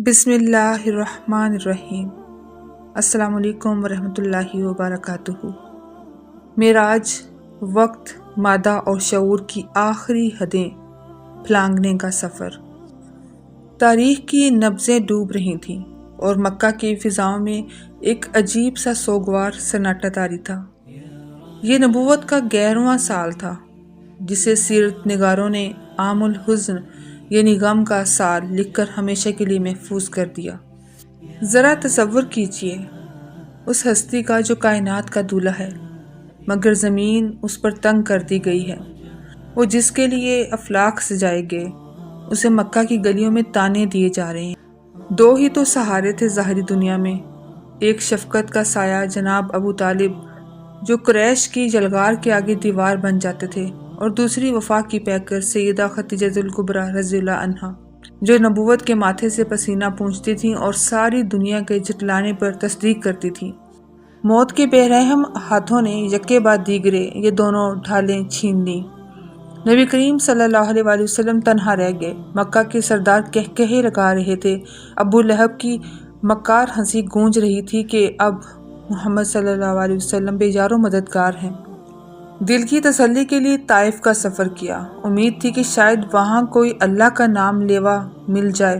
بسم اللہ الرحمن الرحیم۔ السلام علیکم ورحمۃ اللہ وبرکاتہ۔ معراج وقت، مادہ اور شعور کی آخری حدیں پھلانگنے کا سفر۔ تاریخ کی نبضیں ڈوب رہی تھیں اور مکہ کی فضاؤں میں ایک عجیب سا سوگوار سناٹا طاری تھا۔ یہ نبوت کا 11واں سال تھا جسے سیرت نگاروں نے عام الحزن یعنی غم کا سال لکھ کر ہمیشہ کے لیے محفوظ کر دیا۔ ذرا تصور کیجئے اس ہستی کا جو کائنات کا دولہ ہے مگر زمین اس پر تنگ کر دی گئی ہے۔ وہ جس کے لیے افلاک سجائے گئے اسے مکہ کی گلیوں میں تانے دیے جا رہے ہیں۔ دو ہی تو سہارے تھے ظاہری دنیا میں، ایک شفقت کا سایہ جناب ابو طالب جو قریش کی جلگار کے آگے دیوار بن جاتے تھے، اور دوسری وفا کی پیکر سیدہ خدیجہ الکبریٰ رضی اللہ عنہا جو نبوت کے ماتھے سے پسینہ پونچھتی تھیں اور ساری دنیا کے جھٹلانے پر تصدیق کرتی تھیں۔ موت کے بے رحم ہاتھوں نے یکے بعد دیگرے یہ دونوں ڈھالیں چھین لیں۔ نبی کریم صلی اللہ علیہ وآلہ وسلم تنہا رہ گئے۔ مکہ کے سردار کہے لگا رہے تھے، ابو لہب کی مکار ہنسی گونج رہی تھی کہ اب محمد صلی اللہ علیہ وسلم بے یار و مددگار ہیں۔ دل کی تسلی کے لیے طائف کا سفر کیا۔ امید تھی کہ شاید وہاں کوئی اللہ کا نام لیوا مل جائے،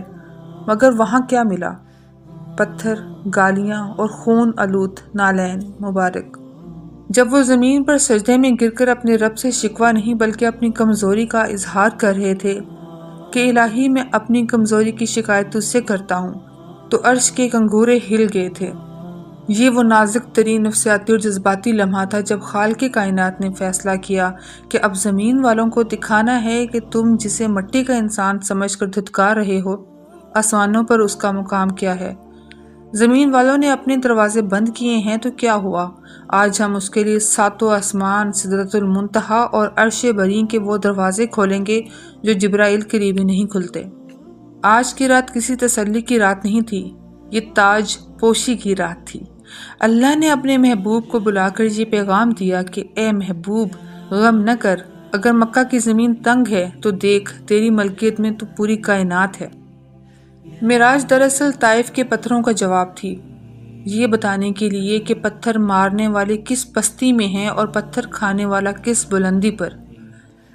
مگر وہاں کیا ملا؟ پتھر، گالیاں اور خون آلود نالین مبارک۔ جب وہ زمین پر سجدے میں گر کر اپنے رب سے شکوہ نہیں بلکہ اپنی کمزوری کا اظہار کر رہے تھے کہ الہی میں اپنی کمزوری کی شکایت تجھ سے کرتا ہوں، تو عرش کے کنگورے ہل گئے تھے۔ یہ وہ نازک ترین نفسیاتی اور جذباتی لمحہ تھا جب خالق کائنات نے فیصلہ کیا کہ اب زمین والوں کو دکھانا ہے کہ تم جسے مٹی کا انسان سمجھ کر دھتکار رہے ہو، آسمانوں پر اس کا مقام کیا ہے۔ زمین والوں نے اپنے دروازے بند کیے ہیں تو کیا ہوا؟ آج ہم اس کے لیے ساتوں آسمان، سدرۃ المنتہا اور عرش بری کے وہ دروازے کھولیں گے جو جبرائیل کے لیے بھی نہیں کھلتے۔ آج کی رات کسی تسلی کی رات نہیں تھی، یہ تاج پوشی کی رات تھی۔ اللہ نے اپنے محبوب کو بلا کر یہ پیغام دیا کہ اے محبوب غم نہ کر، اگر مکہ کی زمین تنگ ہے تو دیکھ تیری ملکیت میں تو پوری کائنات ہے۔ معراج دراصل طائف کے پتھروں کا جواب تھی، یہ بتانے کے لیے کہ پتھر مارنے والے کس پستی میں ہیں اور پتھر کھانے والا کس بلندی پر۔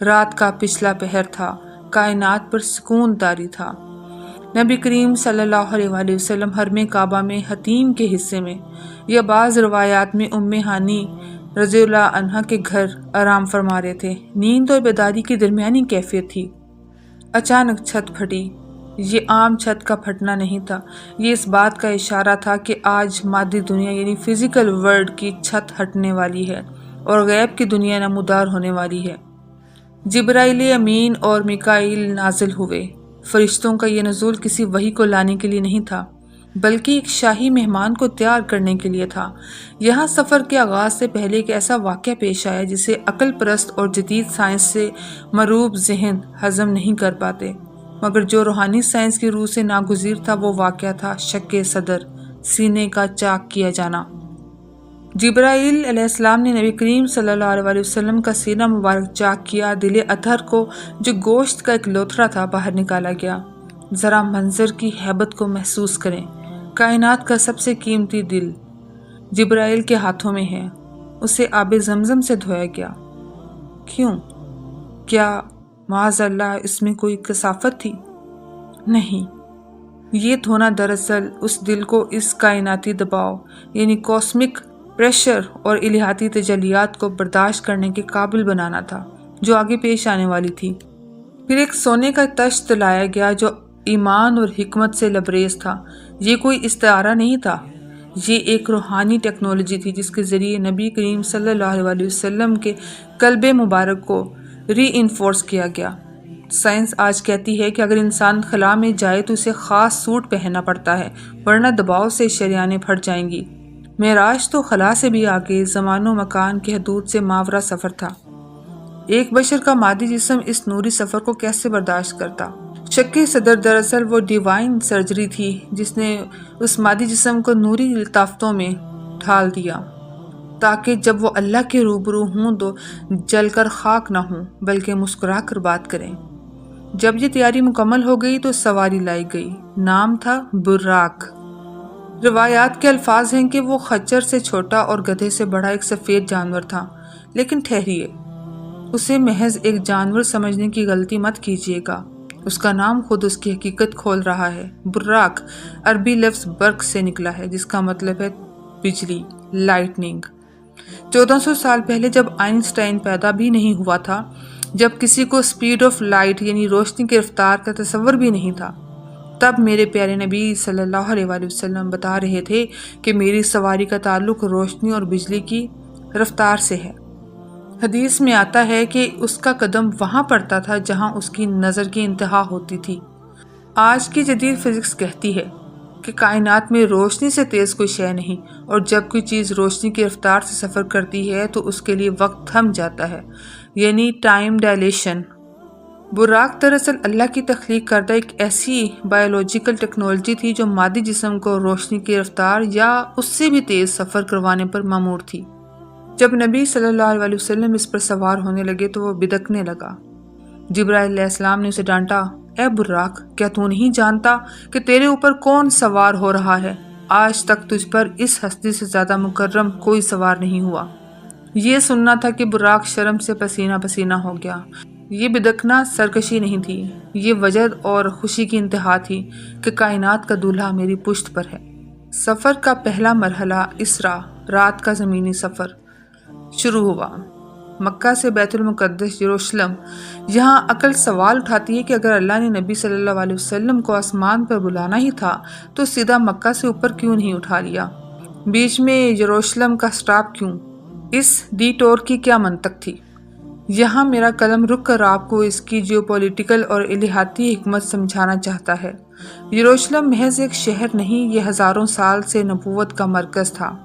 رات کا پچھلا پہر تھا، کائنات پر سکون طاری تھا۔ نبی کریم صلی اللہ علیہ وآلہ وسلم حرم کعبہ میں حتیم کے حصے میں یا بعض روایات میں ام ہانی رضی اللہ عنہا کے گھر آرام فرما رہے تھے۔ نیند اور بیداری کی درمیانی کیفیت تھی۔ اچانک چھت پھٹی۔ یہ عام چھت کا پھٹنا نہیں تھا، یہ اس بات کا اشارہ تھا کہ آج مادی دنیا یعنی فزیکل ورلڈ کی چھت ہٹنے والی ہے اور غیب کی دنیا نمودار ہونے والی ہے۔ جبرائیل امین اور میکائیل نازل ہوئے۔ فرشتوں کا یہ نزول کسی وحی کو لانے کے لیے نہیں تھا بلکہ ایک شاہی مہمان کو تیار کرنے کے لیے تھا۔ یہاں سفر کے آغاز سے پہلے ایک ایسا واقعہ پیش آیا جسے عقل پرست اور جدید سائنس سے مروب ذہن ہضم نہیں کر پاتے، مگر جو روحانی سائنس کی روح سے ناگزیر تھا وہ واقعہ تھا شق صدر، سینے کا چاک کیا جانا۔ جبرائیل علیہ السلام نے نبی کریم صلی اللہ علیہ وسلم کا سینہ مبارک چاک کیا۔ دل اطہر کو جو گوشت کا ایک لوتھڑا تھا باہر نکالا گیا۔ ذرا منظر کی ہیبت کو محسوس کریں، کائنات کا سب سے قیمتی دل جبرائیل کے ہاتھوں میں ہے، اسے آب زمزم سے دھویا گیا۔ کیوں؟ کیا معاذ اللہ اس میں کوئی کثافت تھی؟ نہیں، یہ دھونا دراصل اس دل کو اس کائناتی دباؤ یعنی کاسمک پریشر اور الہاتی تجلیات کو برداشت کرنے کے قابل بنانا تھا جو آگے پیش آنے والی تھی۔ پھر ایک سونے کا تشت لایا گیا جو ایمان اور حکمت سے لبریز تھا۔ یہ کوئی استعارہ نہیں تھا، یہ ایک روحانی ٹیکنالوجی تھی جس کے ذریعے نبی کریم صلی اللہ علیہ وسلم کے قلب مبارک کو ری انفورس کیا گیا۔ سائنس آج کہتی ہے کہ اگر انسان خلا میں جائے تو اسے خاص سوٹ پہننا پڑتا ہے ورنہ دباؤ سے شریانیں پھٹ جائیں گی۔ معراج تو خلا سے بھی آگے زمان و مکان کی حدود سے ماورا سفر تھا۔ ایک بشر کا مادی جسم اس نوری سفر کو کیسے برداشت کرتا؟ شق صدر دراصل وہ ڈیوائن سرجری تھی جس نے اس مادی جسم کو نوری لطافتوں میں ڈھال دیا تاکہ جب وہ اللہ کے روبرو ہوں تو جل کر خاک نہ ہوں بلکہ مسکرا کر بات کریں۔ جب یہ تیاری مکمل ہو گئی تو سواری لائی گئی، نام تھا براق۔ روایات کے الفاظ ہیں کہ وہ خچر سے چھوٹا اور گدھے سے بڑا ایک سفید جانور تھا، لیکن ٹھہریے، اسے محض ایک جانور سمجھنے کی غلطی مت کیجیے گا، اس کا نام خود اس کی حقیقت کھول رہا ہے۔ براق عربی لفظ برق سے نکلا ہے، جس کا مطلب ہے بجلی، لائٹننگ۔ 1400 سال پہلے جب آئنسٹائن پیدا بھی نہیں ہوا تھا، جب کسی کو سپیڈ آف لائٹ یعنی روشنی کی رفتار کا تصور بھی نہیں تھا، تب میرے پیارے نبی صلی اللہ علیہ وآلہ وسلم بتا رہے تھے کہ میری سواری کا تعلق روشنی اور بجلی کی رفتار سے ہے۔ حدیث میں آتا ہے کہ اس کا قدم وہاں پڑتا تھا جہاں اس کی نظر کی انتہا ہوتی تھی۔ آج کی جدید فزکس کہتی ہے کہ کائنات میں روشنی سے تیز کوئی شے نہیں، اور جب کوئی چیز روشنی کی رفتار سے سفر کرتی ہے تو اس کے لیے وقت تھم جاتا ہے، یعنی ٹائم ڈائلیشن۔ براق دراصل اللہ کی تخلیق کردہ ایک ایسی بایولوجیکل ٹیکنالوجی تھی جو مادی جسم کو روشنی کی رفتار یا اس سے بھی تیز سفر کروانے پر مامور تھی۔ جب نبی صلی اللہ علیہ وسلم اس پر سوار ہونے لگے تو وہ بدکنے لگا۔ جبرائیل علیہ السلام نے اسے ڈانٹا، اے براق، کیا تو نہیں جانتا کہ تیرے اوپر کون سوار ہو رہا ہے؟ آج تک تجھ پر اس ہستی سے زیادہ مکرم کوئی سوار نہیں ہوا۔ یہ سننا تھا کہ براق شرم سے پسینہ پسینہ ہو گیا۔ یہ بدکنا سرکشی نہیں تھی، یہ وجد اور خوشی کی انتہا تھی کہ کائنات کا دولہا میری پشت پر ہے۔ سفر کا پہلا مرحلہ اسرا، رات کا زمینی سفر، شروع ہوا۔ مکہ سے بیت المقدس یروشلم۔ یہاں عقل سوال اٹھاتی ہے کہ اگر اللہ نے نبی صلی اللہ علیہ وسلم کو آسمان پر بلانا ہی تھا تو سیدھا مکہ سے اوپر کیوں نہیں اٹھا لیا؟ بیچ میں یروشلم کا سٹاپ کیوں؟ اس ڈی ٹور کی کیا منطق تھی؟ یہاں میرا قلم رک کر آپ کو اس کی جیوپولیٹیکل اور الہاتی حکمت سمجھانا چاہتا ہے۔ یروشلم محض ایک شہر نہیں، یہ ہزاروں سال سے نبوت کا مرکز تھا۔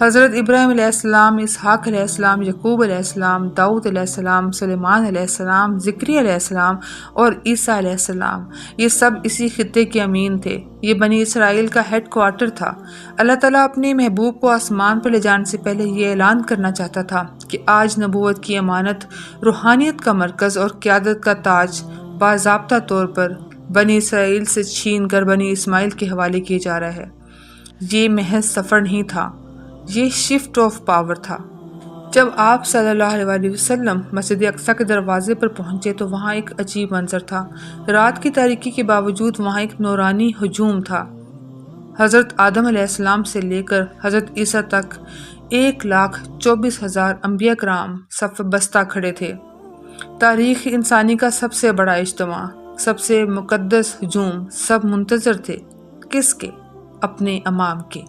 حضرت ابراہیم علیہ السلام، اسحاق علیہ السلام، یعقوب علیہ السلام، داؤد علیہ السلام، سلیمان علیہ السلام، زکریا علیہ السلام اور عیسیٰ علیہ السلام، یہ سب اسی خطے کے امین تھے۔ یہ بنی اسرائیل کا ہیڈ کوارٹر تھا۔ اللہ تعالیٰ اپنے محبوب کو آسمان پر لے جانے سے پہلے یہ اعلان کرنا چاہتا تھا کہ آج نبوت کی امانت، روحانیت کا مرکز اور قیادت کا تاج باضابطہ طور پر بنی اسرائیل سے چھین کر بنی اسماعیل کے حوالے کیے جا رہا ہے۔ یہ محض سفر نہیں تھا، یہ شفٹ آف پاور تھا۔ جب آپ صلی اللہ علیہ وسلم مسجد اقصیٰ کے دروازے پر پہنچے تو وہاں ایک عجیب منظر تھا۔ رات کی تاریکی کے باوجود وہاں ایک نورانی ہجوم تھا۔ حضرت آدم علیہ السلام سے لے کر حضرت عیسیٰ تک 1,24,000 انبیاء کرام صف بستہ کھڑے تھے۔ تاریخ انسانی کا سب سے بڑا اجتماع، سب سے مقدس ہجوم۔ سب منتظر تھے، کس کے؟ اپنے امام کے۔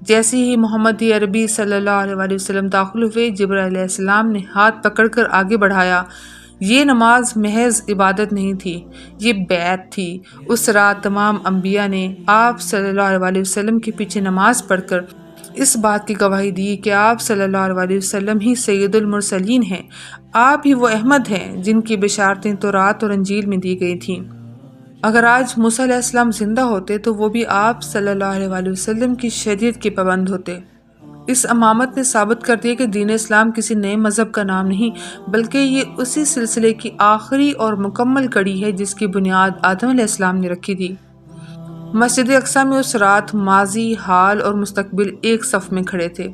جیسے ہی محمد عربی صلی اللہ علیہ وسلم داخل ہوئے، جبرائیل علیہ السلام نے ہاتھ پکڑ کر آگے بڑھایا۔ یہ نماز محض عبادت نہیں تھی، یہ بیعت تھی۔ اس رات تمام انبیاء نے آپ صلی اللہ علیہ وسلم کے پیچھے نماز پڑھ کر اس بات کی گواہی دی کہ آپ صلی اللہ علیہ وسلم ہی سید المرسلین ہیں، آپ ہی وہ احمد ہیں جن کی بشارتیں تورات اور انجیل میں دی گئی تھیں۔ اگر آج موسیٰ علیہ السلام زندہ ہوتے تو وہ بھی آپ صلی اللہ علیہ وسلم کی شریعت کے پابند ہوتے۔ اس امامت نے ثابت کر دیا کہ دین اسلام کسی نئے مذہب کا نام نہیں، بلکہ یہ اسی سلسلے کی آخری اور مکمل کڑی ہے جس کی بنیاد آدم علیہ السلام نے رکھی تھی۔ مسجد اقصیٰ میں اس رات ماضی، حال اور مستقبل ایک صف میں کھڑے تھے۔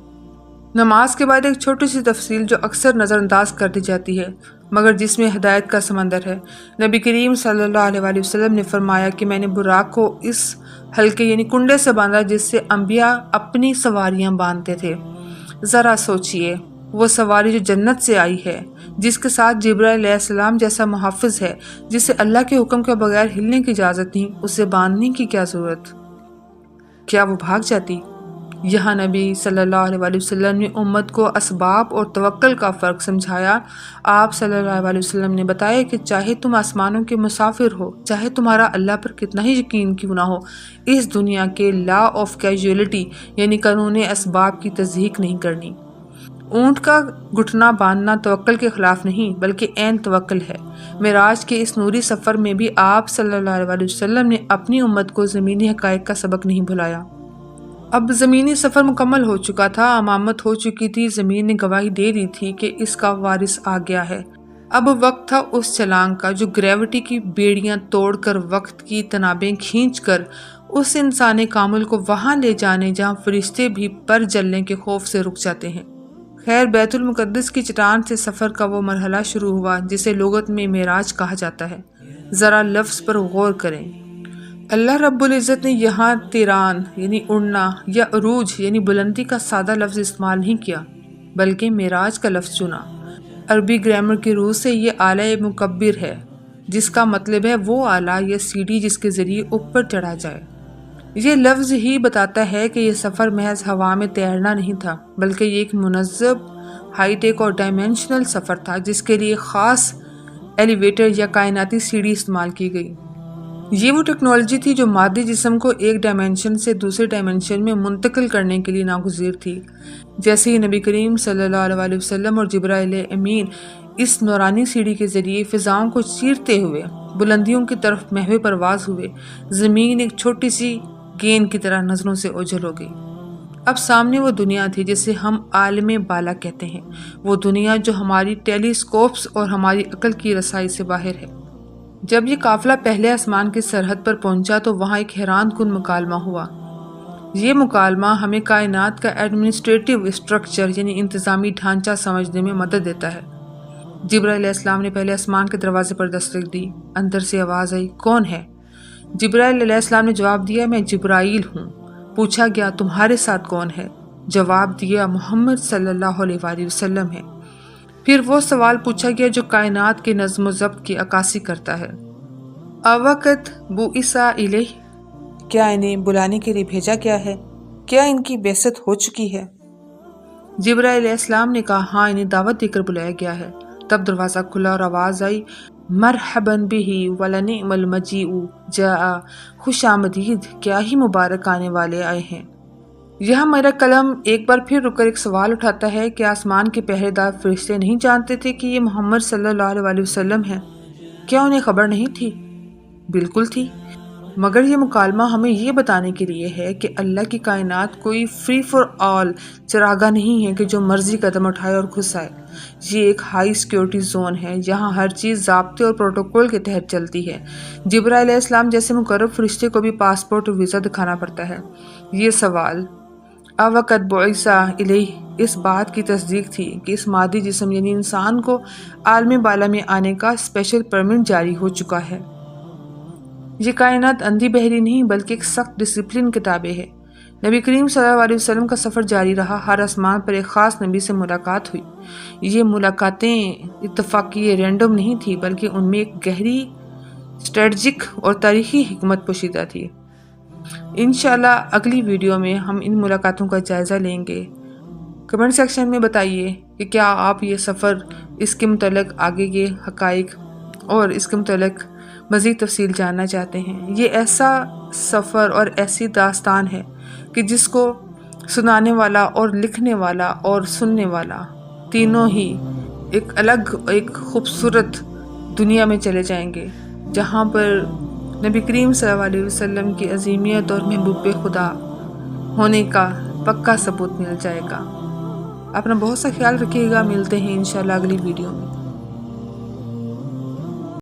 نماز کے بعد ایک چھوٹی سی تفصیل جو اکثر نظر انداز کر دی جاتی ہے مگر جس میں ہدایت کا سمندر ہے۔ نبی کریم صلی اللہ علیہ وسلم نے فرمایا کہ میں نے براق کو اس حلقے یعنی کنڈے سے باندھا جس سے انبیاء اپنی سواریاں باندھتے تھے۔ ذرا سوچئے، وہ سواری جو جنت سے آئی ہے، جس کے ساتھ جبرائیل علیہ السلام جیسا محافظ ہے، جسے اللہ کے حکم کے بغیر ہلنے کی اجازت نہیں، اسے باندھنے کی کیا ضرورت؟ کیا وہ بھاگ جاتی؟ یہاں نبی صلی اللہ علیہ وسلم نے امت کو اسباب اور توکل کا فرق سمجھایا۔ آپ صلی اللہ علیہ وسلم نے بتایا کہ چاہے تم آسمانوں کے مسافر ہو، چاہے تمہارا اللہ پر کتنا ہی یقین کیوں نہ ہو، اس دنیا کے لا آف کیجویلٹی یعنی قانون اسباب کی تصدیق نہیں کرنی۔ اونٹ کا گھٹنا باندھنا توکل کے خلاف نہیں بلکہ عین توکل ہے۔ معراج کے اس نوری سفر میں بھی آپ صلی اللہ علیہ وسلم نے اپنی امت کو زمینی حقائق کا سبق نہیں بھلایا۔ اب زمینی سفر مکمل ہو چکا تھا، امامت ہو چکی تھی، زمین نے گواہی دے دی تھی کہ اس کا وارث آ گیا ہے۔ اب وقت تھا اس چھلانگ کا جو گریوٹی کی بیڑیاں توڑ کر وقت کی تنابیں کھینچ کر اس انسان کامل کو وہاں لے جانے جہاں فرشتے بھی پر جلنے کے خوف سے رک جاتے ہیں۔ خیر، بیت المقدس کی چٹان سے سفر کا وہ مرحلہ شروع ہوا جسے لغت میں معراج کہا جاتا ہے۔ ذرا لفظ پر غور کریں۔ اللہ رب العزت نے یہاں طیران یعنی اڑنا یا عروج یعنی بلندی کا سادہ لفظ استعمال نہیں کیا، بلکہ معراج کا لفظ چنا۔ عربی گرامر کی روح سے یہ اعلی مکبر ہے، جس کا مطلب ہے وہ آلہ یا سیڑھی جس کے ذریعے اوپر چڑھا جائے۔ یہ لفظ ہی بتاتا ہے کہ یہ سفر محض ہوا میں تیرنا نہیں تھا، بلکہ یہ ایک منظم، ہائی ٹیک اور ڈائمینشنل سفر تھا جس کے لیے خاص ایلیویٹر یا کائناتی سیڑھی استعمال کی گئی۔ یہ وہ ٹیکنالوجی تھی جو مادی جسم کو ایک ڈائمینشن سے دوسرے ڈائمینشن میں منتقل کرنے کے لیے ناگزیر تھی۔ جیسے ہی نبی کریم صلی اللہ علیہ وسلم اور جبرائیل امین اس نورانی سیڑھی کے ذریعے فضاؤں کو چیرتے ہوئے بلندیوں کی طرف محو پرواز ہوئے، زمین ایک چھوٹی سی گیند کی طرح نظروں سے اوجھل ہو گئی۔ اب سامنے وہ دنیا تھی جسے ہم عالم بالا کہتے ہیں، وہ دنیا جو ہماری ٹیلی اسکوپس اور ہماری عقل کی رسائی سے باہر ہے۔ جب یہ قافلہ پہلے آسمان کی سرحد پر پہنچا تو وہاں ایک حیران کن مکالمہ ہوا۔ یہ مکالمہ ہمیں کائنات کا ایڈمنسٹریٹو اسٹرکچر یعنی انتظامی ڈھانچہ سمجھنے میں مدد دیتا ہے۔ جبرائیل علیہ السلام نے پہلے آسمان کے دروازے پر دستک دی۔ اندر سے آواز آئی، کون ہے؟ جبرائیل علیہ السلام نے جواب دیا، میں جبرائیل ہوں۔ پوچھا گیا، تمہارے ساتھ کون ہے؟ جواب دیا، محمد صلی اللہ علیہ وآلہ وسلم ہے۔ پھر وہ سوال پوچھا گیا جو کائنات کے نظم و ضبط کی عکاسی کرتا ہے، اوقت بعث الیہ، کیا انہیں بلانے کے لیے بھیجا گیا ہے؟ کیا ان کی بعثت ہو چکی ہے؟ جبرائیل علیہ السلام نے کہا، ہاں، انہیں دعوت دے کر بلایا گیا ہے۔ تب دروازہ کھلا اور آواز آئی، مرحبا بہ ولنعم المجیء جاء، خوش آمدید، کیا ہی مبارک آنے والے آئے ہیں۔ یہاں میرا قلم ایک بار پھر رک کر ایک سوال اٹھاتا ہے کہ آسمان کے پہرے دار فرشتے نہیں جانتے تھے کہ یہ محمد صلی اللہ علیہ وسلم ہے؟ کیا انہیں خبر نہیں تھی؟ بالکل تھی، مگر یہ مکالمہ ہمیں یہ بتانے کے لیے ہے کہ اللہ کی کائنات کوئی فری فار آل چراگاہ نہیں ہے کہ جو مرضی قدم اٹھائے اور گھس آئے۔ یہ ایک ہائی سیکیورٹی زون ہے، یہاں ہر چیز ضابطے اور پروٹوکول کے تحت چلتی ہے۔ جبرائیل علیہ السلام جیسے مقرب فرشتے کو بھی پاسپورٹ اور ویزا دکھانا پڑتا ہے۔ یہ سوال اوقت بعث الیہ اس بات کی تصدیق تھی کہ اس مادی جسم یعنی انسان کو عالم بالا میں آنے کا اسپیشل پرمٹ جاری ہو چکا ہے۔ یہ کائنات اندھی بہری نہیں بلکہ ایک سخت ڈسپلن کتابیں ہے۔ نبی کریم صلی اللہ علیہ وسلم کا سفر جاری رہا، ہر آسمان پر ایک خاص نبی سے ملاقات ہوئی۔ یہ ملاقاتیں اتفاقی رینڈم نہیں تھی بلکہ ان میں ایک گہری اسٹریٹجک اور تاریخی حکمت پوشیدہ تھی۔ انشاءاللہ اگلی ویڈیو میں ہم ان ملاقاتوں کا جائزہ لیں گے۔ کمنٹ سیکشن میں بتائیے کہ کیا آپ یہ سفر، اس کے متعلق آگے کے حقائق اور اس کے متعلق مزید تفصیل جاننا چاہتے ہیں۔ یہ ایسا سفر اور ایسی داستان ہے کہ جس کو سنانے والا اور لکھنے والا اور سننے والا تینوں ہی ایک الگ ایک خوبصورت دنیا میں چلے جائیں گے، جہاں پر نبی کریم صلی اللہ علیہ وسلم کی عظیمیت اور محبوب خدا ہونے کا پکا ثبوت مل جائے گا۔ اپنا بہت سا خیال رکھیے گا، ملتے ہیں انشاءاللہ اگلی ویڈیو میں۔